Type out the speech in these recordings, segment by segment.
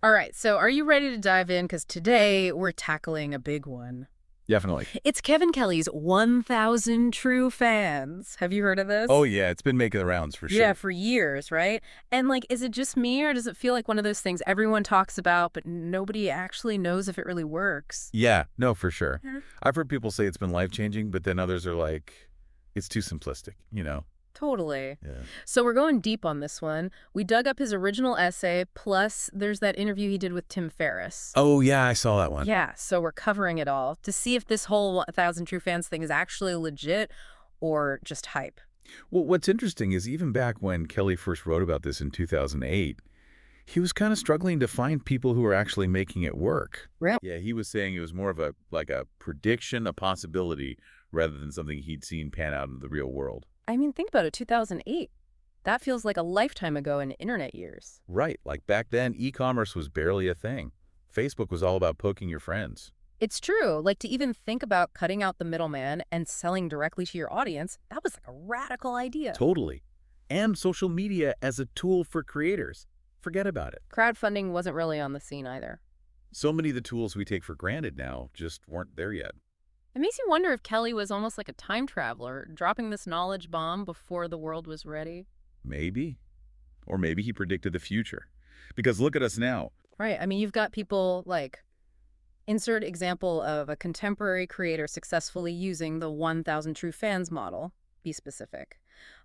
All right, so are you ready to dive in? Because today we're tackling a big one. Definitely. It's Kevin Kelly's 1,000 True Fans. Have you heard of Oh, this? yeah, it's been making the rounds for Yeah, sure. for years, right? And like, is it just me or does it feel like one of those things everyone talks about, but nobody actually knows if it really works? Yeah, no, for sure. Yeah. I've heard people say it's been life-changing, but then others are like, it's too simplistic. Totally. Yeah. So we're going deep on this one. We dug up his original essay, plus there's that interview he did with Tim Ferriss. Oh, yeah, I saw that one. Yeah, so we're covering it all to see if this whole 1,000 True Fans thing is actually legit or just hype. Well, what's interesting is even back when Kelly first wrote about this in 2008, he was kind of struggling to find people who were actually making it work. Really? Yeah, he was saying it was more of a prediction, a possibility, rather than something he'd seen pan out in the real world. I mean, think about it, 2008. That feels like a lifetime ago in internet years. Right, like back then, e-commerce was barely a thing. Facebook was all about poking your friends. It's true. Like, to even think about cutting out the middleman and selling directly to your audience, that was like a radical idea. Totally. And social media as a tool for creators. Forget about it. Crowdfunding wasn't really on the scene either. So many of the tools we take for granted now just weren't there yet. It makes you wonder if Kelly was almost like a time traveler, dropping this knowledge bomb before the world was ready. Maybe. Or maybe he predicted the future. Because look at us now. Right. I mean, you've got people like insert example of a contemporary creator successfully using the 1,000 True Fans model. Be specific.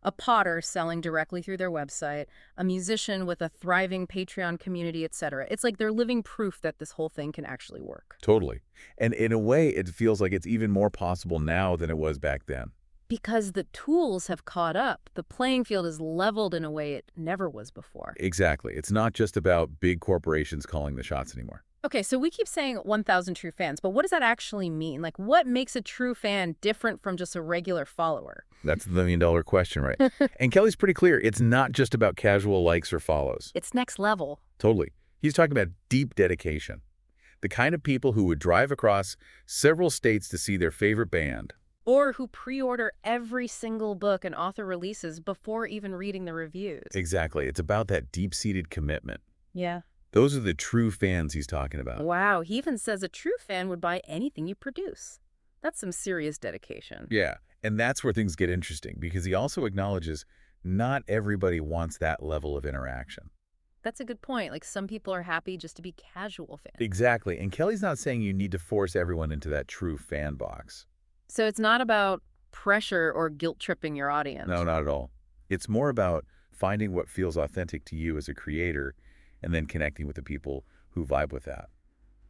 A potter selling directly through their website, a musician with a thriving Patreon community, etc. It's like they're living proof that this whole thing can actually work. Totally. And in a way, it feels like it's even more possible now than it was back then. Because the tools have caught up, the playing field is leveled in a way it never was before. Exactly. It's not just about big corporations calling the shots anymore. Okay, so we keep saying 1,000 true fans, but what does that actually mean? Like, what makes a true fan different from just a regular follower? That's the million-dollar question, right? And Kelly's pretty clear. It's not just about casual likes or follows. It's next level. Totally. He's talking about deep dedication. The kind of people who would drive across several states to see their favorite band. Or who pre-order every single book an author releases before even reading the reviews. Exactly. It's about that deep-seated commitment. Yeah. Those are the true fans he's talking about. Wow, he even says a true fan would buy anything you produce. That's some serious dedication. Yeah, and that's where things get interesting because he also acknowledges not everybody wants that level of interaction. That's a good point. Like, some people are happy just to be casual fans. Exactly, and Kelly's not saying you need to force everyone into that true fan box. So it's not about pressure or guilt-tripping your audience. No, not at all. It's more about finding what feels authentic to you as a creator and then connecting with the people who vibe with that.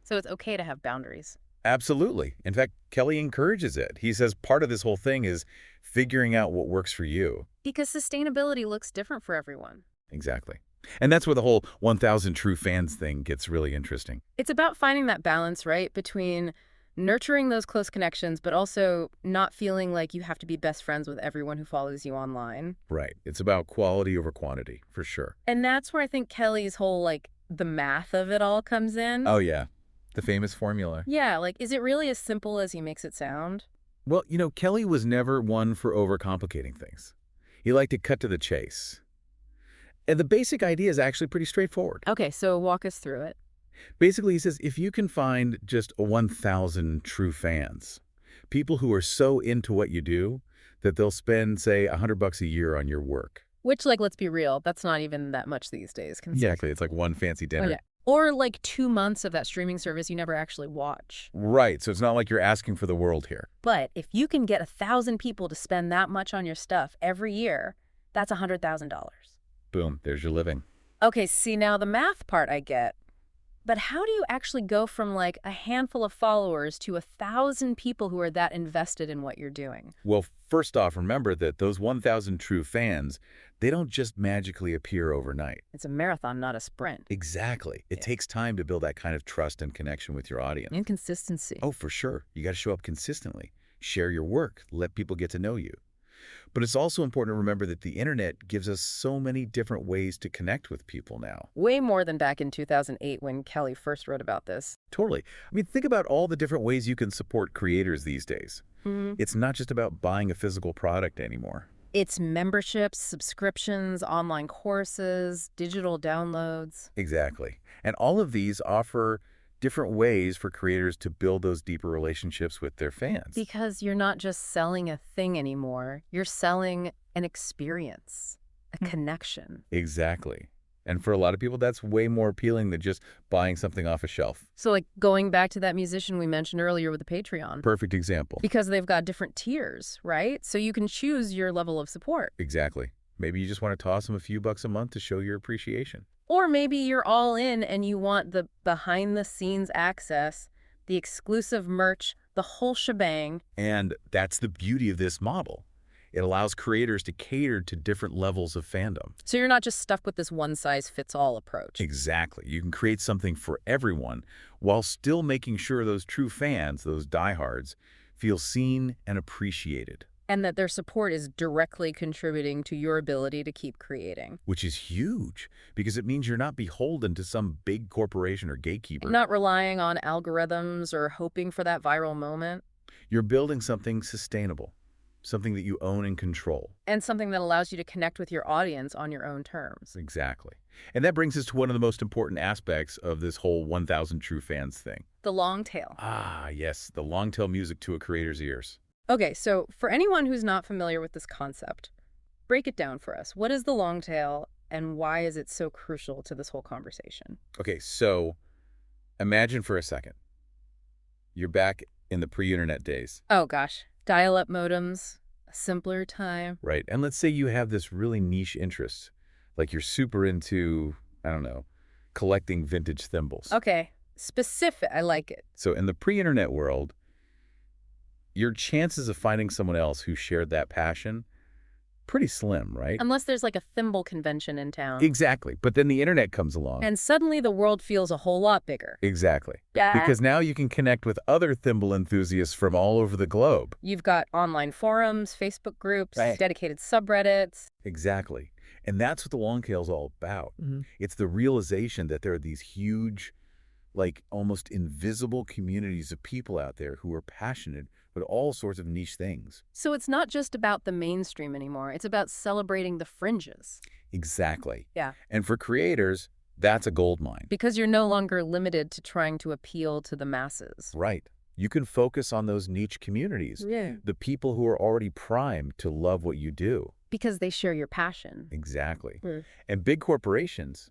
So it's okay to have boundaries. Absolutely. In fact, Kelly encourages it. He says part of this whole thing is figuring out what works for you. Because sustainability looks different for everyone. Exactly. And that's where the whole 1,000 true fans thing gets really interesting. It's about finding that balance, right, between nurturing those close connections, but also not feeling like you have to be best friends with everyone who follows you online. Right. It's about quality over quantity, for sure. And that's where I think Kelly's whole, like, the math of it all comes in. Oh, yeah. The famous formula. Yeah, like, is it really as simple as he makes it sound? Well, Kelly was never one for overcomplicating things. He liked to cut to the chase. And the basic idea is actually pretty straightforward. Okay, so walk us through it. Basically, he says, if you can find just 1,000 true fans, people who are so into what you do that they'll spend, say, $100 a year on your work. Which, like, let's be real, that's not even that much these days. Exactly. It's like one fancy dinner. Oh, yeah. Or like 2 months of that streaming service you never actually watch. Right. So it's not like you're asking for the world here. But if you can get 1,000 people to spend that much on your stuff every year, that's $100,000. Boom. There's your living. Okay, see, now the math part I get. But how do you actually go from like a handful of followers to 1,000 people who are that invested in what you're doing? Well, first off, remember that those 1,000 true fans, they don't just magically appear overnight. It's a marathon, not a sprint. Exactly. It Yeah. takes time to build that kind of trust and connection with your audience. Inconsistency. Oh, for sure. You got to show up consistently. Share your work. Let people get to know you. But it's also important to remember that the internet gives us so many different ways to connect with people now. Way more than back in 2008 when Kelly first wrote about this. Totally. I mean, think about all the different ways you can support creators these days. Mm-hmm. It's not just about buying a physical product anymore. It's memberships, subscriptions, online courses, digital downloads. Exactly. And all of these offer different ways for creators to build those deeper relationships with their fans. Because you're not just selling a thing anymore, you're selling an experience, a connection. Exactly. And for a lot of people, that's way more appealing than just buying something off a shelf. So like going back to that musician we mentioned earlier with the Patreon, Perfect example. because they've got different tiers, right? So you can choose your level of support. Exactly. Maybe you just want to toss them a few bucks a month to show your appreciation. Or maybe you're all in and you want the behind the scenes access, the exclusive merch, the whole shebang. And that's the beauty of this model. It allows creators to cater to different levels of fandom. So you're not just stuck with this one-size-fits-all approach. Exactly. You can create something for everyone while still making sure those true fans, those diehards, feel seen and appreciated. And that their support is directly contributing to your ability to keep creating. Which is huge because it means you're not beholden to some big corporation or gatekeeper. Not relying on algorithms or hoping for that viral moment. You're building something sustainable, something that you own and control. And something that allows you to connect with your audience on your own terms. Exactly. And that brings us to one of the most important aspects of this whole 1,000 True Fans thing. The long tail. Ah, yes, the long tail music to a creator's ears. Okay, so for anyone who's not familiar with this concept, break it down for us. What is the long tail and why is it so crucial to this whole conversation? Okay, so imagine for a second. You're back in the pre-internet days. Oh gosh, dial-up modems, a simpler time. Right. And let's say you have this really niche interest, like you're super into, I don't know, collecting vintage thimbles. Okay, specific, I like it. So in the pre-internet world, your chances of finding someone else who shared that passion, pretty slim, right? Unless there's like a thimble convention in town. Exactly. But then the internet comes along. And suddenly the world feels a whole lot bigger. Exactly. Yeah. Because now you can connect with other thimble enthusiasts from all over the globe. You've got online forums, Facebook groups, Right. dedicated subreddits. Exactly. And that's what the long tail is all about. It's the realization that there are these huge, like almost invisible communities of people out there who are passionate about all sorts of niche things. So it's not just about the mainstream anymore. It's about celebrating the fringes. Exactly. Yeah. And for creators, that's a gold mine. Because you're no longer limited to trying to appeal to the masses. Right. You can focus on those niche communities, Yeah. the people who are already primed to love what you do. Because they share your passion. Exactly. Mm. And big corporations,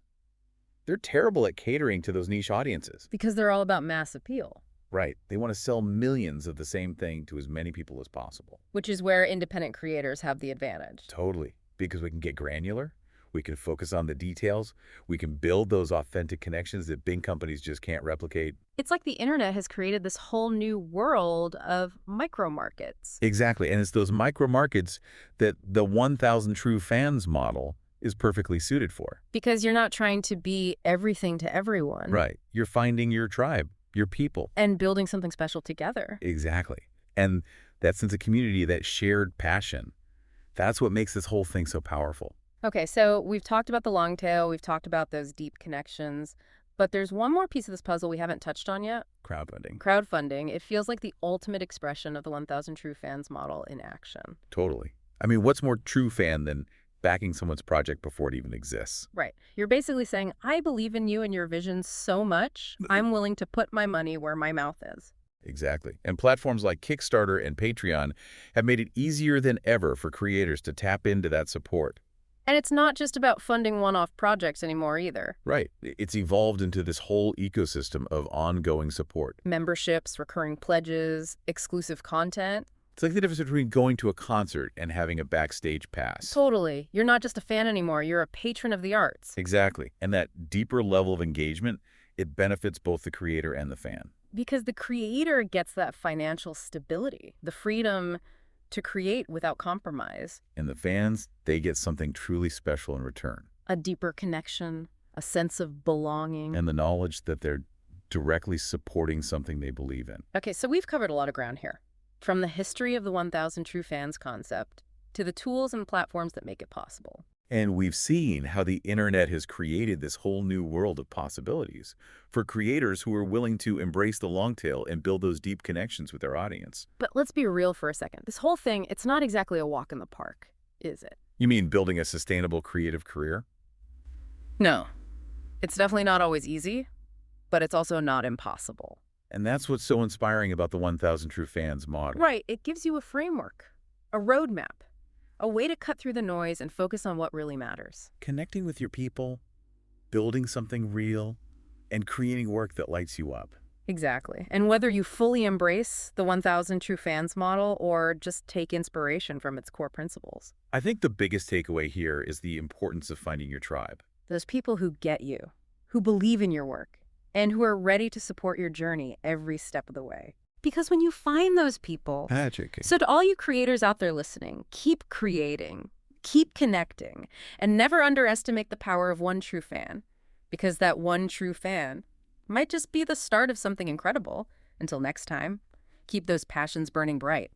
they're terrible at catering to those niche audiences. Because they're all about mass appeal. Right. They want to sell millions of the same thing to as many people as possible. Which is where independent creators have the advantage. Totally. Because we can get granular. We can focus on the details. We can build those authentic connections that big companies just can't replicate. It's like the internet has created this whole new world of micro markets. Exactly. And it's those micro markets that the 1,000 True Fans model is perfectly suited for. Because you're not trying to be everything to everyone. Right. You're finding your tribe, your people. And building something special together. Exactly. And that sense of community, that shared passion, that's what makes this whole thing so powerful. Okay, so we've talked about the long tail, we've talked about those deep connections, but there's one more piece of this puzzle we haven't touched on yet. Crowdfunding. Crowdfunding. It feels like the ultimate expression of the 1,000 True Fans model in action. Totally. I mean, what's more true fan than backing someone's project before it even exists? Right. You're basically saying, I believe in you and your vision so much, I'm willing to put my money where my mouth is. Exactly. And platforms like Kickstarter and Patreon have made it easier than ever for creators to tap into that support. And it's not just about funding one-off projects anymore either. Right. It's evolved into this whole ecosystem of ongoing support. Memberships, recurring pledges, exclusive content. It's like the difference between going to a concert and having a backstage pass. Totally. You're not just a fan anymore. You're a patron of the arts. Exactly. And that deeper level of engagement, it benefits both the creator and the fan. Because the creator gets that financial stability, the freedom to create without compromise. And the fans, they get something truly special in return. A deeper connection, a sense of belonging. And the knowledge that they're directly supporting something they believe in. Okay, so we've covered a lot of ground here. From the history of the 1,000 True Fans concept to the tools and platforms that make it possible. And we've seen how the internet has created this whole new world of possibilities for creators who are willing to embrace the long tail and build those deep connections with their audience. But let's be real for a second. This whole thing, it's not exactly a walk in the park. is it? You mean building a sustainable creative career? No. It's definitely not always easy, but it's also not impossible. And that's what's so inspiring about the 1,000 True Fans model. Right. It gives you a framework, a roadmap, a way to cut through the noise and focus on what really matters. Connecting with your people, building something real, and creating work that lights you up. Exactly. And whether you fully embrace the 1,000 True Fans model or just take inspiration from its core principles. I think the biggest takeaway here is the importance of finding your tribe. Those people who get you, who believe in your work, and who are ready to support your journey every step of the way. Because when you find those people, Magic. so to all you creators out there listening, keep creating, keep connecting, and never underestimate the power of one true fan. Because that one true fan might just be the start of something incredible. Until next time, keep those passions burning bright.